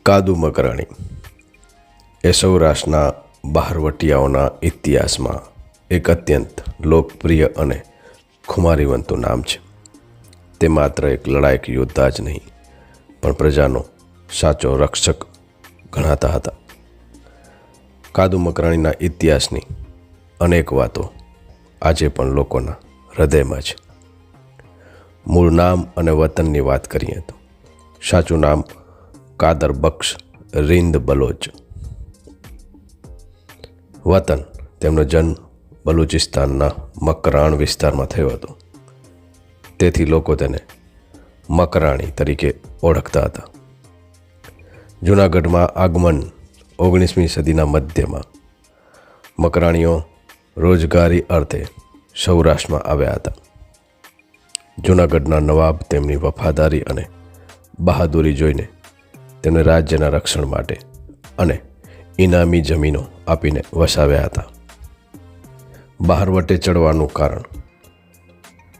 કાદુ મકરાણી એ સૌરાષ્ટ્રના બહારવટિયાઓના ઇતિહાસમાં એક અત્યંત લોકપ્રિય અને ખુમારીવંતું નામ છે. તે માત્ર એક લડાયક યોદ્ધા જ નહીં પણ પ્રજાનો સાચો રક્ષક ગણાતા હતા. કાદુ મકરાણીના ઇતિહાસની અનેક વાતો આજે પણ લોકોના હૃદયમાં છે. મૂળ નામ અને વતનની વાત કરીએ તો સાચું નામ કાદર બક્ષ રીંદ બલોચ. વતન તેમનો જન્મ બલુચિસ્તાનના મકરાણ વિસ્તારમાં થયો હતો. તેથી લોકો તેને મકરાણી તરીકે ઓળખતા હતા. જૂનાગઢમાં આગમન 19મી સદીના મધ્યમાં મકરાણીઓ રોજગારી અર્થે સૌરાષ્ટ્રમાં આવ્યા હતા. જૂનાગઢના નવાબ તેમની વફાદારી અને બહાદુરી જોઈને તેમને રાજ્યના રક્ષણ માટે અને ઇનામી જમીનો આપીને વસાવ્યા હતા. બહારવટે ચડવાનું કારણ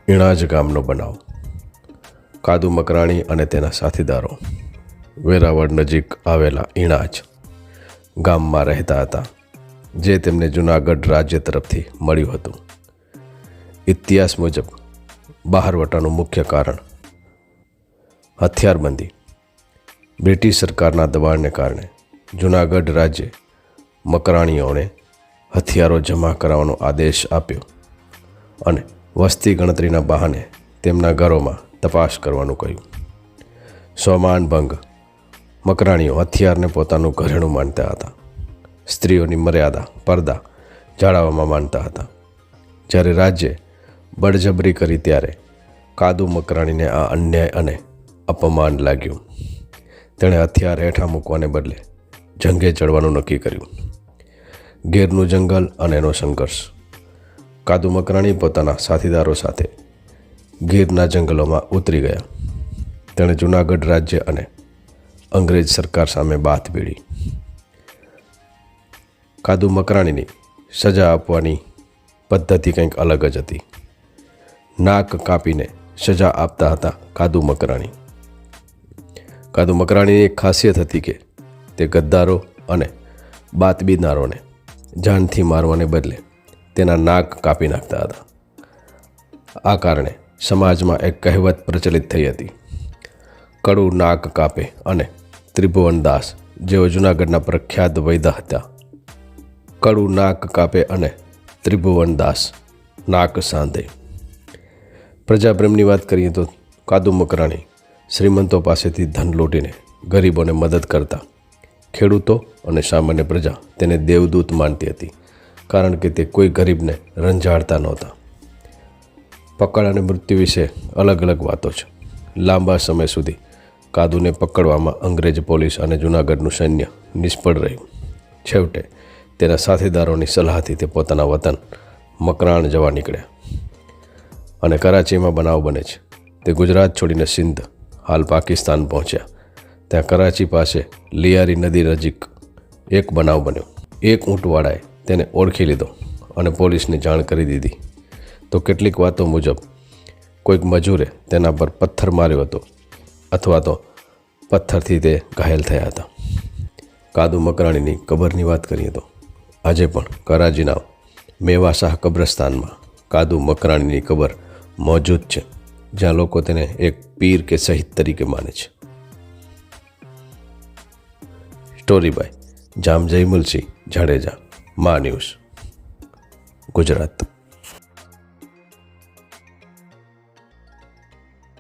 ઇણાજ ગામનો બનાવ. કાદુ મકરાણી અને તેના સાથીદારો વેરાવળ નજીક આવેલા ઇણાજ ગામમાં રહેતા હતા, જે તેમને જૂનાગઢ રાજ્ય તરફથી મળ્યું હતું. ઇતિહાસ મુજબ બહારવટાનું મુખ્ય કારણ હથિયારબંધી. બ્રિટિશ સરકારના દબાણને કારણે જૂનાગઢ રાજ્યે મકરાણીઓને હથિયારો જમા કરાવવાનો આદેશ આપ્યો અને વસ્તી ગણતરીના બહાને તેમના ઘરોમાં તપાસ કરવાનું કહ્યું. સ્વમાન ભંગ. મકરાણીઓ હથિયારને પોતાનું ઘરેણું માનતા હતા. સ્ત્રીઓની મર્યાદા પડદા જાળવવામાં માનતા હતા. જ્યારે રાજ્યે બળજબરી કરી ત્યારે કાદુ મકરાણીને આ અન્યાય અને અપમાન લાગ્યું. તેણે હથિયાર હેઠા મૂકવાને બદલે જંગે ચડવાનું નક્કી કર્યું. ગીરનું જંગલ અને એનો સંઘર્ષ. કાદુ મકરાણી પોતાના સાથીદારો સાથે ગીરના જંગલોમાં ઉતરી ગયા. તેણે જૂનાગઢ રાજ્ય અને અંગ્રેજ સરકાર સામે બાથ ભીડી. કાદુ મકરાણીની સજા આપવાની પદ્ધતિ કંઈક અલગ જ હતી. નાક કાપીને સજા આપતા હતા કાદુ મકરાણી. કાદુ મકરાણીની એક ખાસિયત હતી કે તે ગદ્દારો અને બાતબીનારોને જાનથી મારવાને બદલે તેના નાક કાપી નાખતા હતા. આ કારણે સમાજમાં એક કહેવત પ્રચલિત થઈ હતી, કડું નાક કાપે અને ત્રિભુવનદાસ જેઓ જૂનાગઢના પ્રખ્યાત વૈદ્ય હતા. કડું નાક કાપે અને ત્રિભુવનદાસ નાક સાંધે. પ્રજાપ્રેમની વાત કરીએ તો કાદુ મકરાણી શ્રીમંતો પાસેથી ધન લૂંટીને ગરીબોને મદદ કરતા. ખેડૂતો અને સામાન્ય પ્રજા તેને દેવદૂત માનતી હતી, કારણ કે તે કોઈ ગરીબને રંજાડતા નહોતા. પકડ અને મૃત્યુ વિશે અલગ અલગ વાતો છે. લાંબા સમય સુધી કાદુને પકડવામાં અંગ્રેજ પોલીસ અને જૂનાગઢનું સૈન્ય નિષ્ફળ રહ્યું. છેવટે તેના સાથીદારોની સલાહથી તે પોતાના વતન મકરાણ જવા નીકળ્યા અને કરાચીમાં બનાવ બને છે. તે ગુજરાત છોડીને સિંધ, હાલ પાકિસ્તાન પહોંચ્યા. ત્યાં કરાચી પાસે લિયારી નદી નજીક એક બનાવ બન્યો. એક ઊંટવાળાએ તેને ઓળખી લીધો અને પોલીસને જાણ કરી દીધી. તો કેટલીક વાતો મુજબ કોઈક મજૂરે તેના પર પથ્થર માર્યો હતો અથવા તો પથ્થરથી તે ઘાયલ થયા હતા. કાદુ મકરાણીની કબરની વાત કરીએ તો આજે પણ કરાચીના મેવાશાહ કબ્રસ્તાનમાં કાદુ મકરાણીની કબર મોજૂદ છે, જ્યાં લોકો તેને એક પીર કે શહીદ તરીકે માને છે. સ્ટોરી બાય જામજયમલસિંહ જાડેજા, મા ન્યૂઝ, ગુજરાત.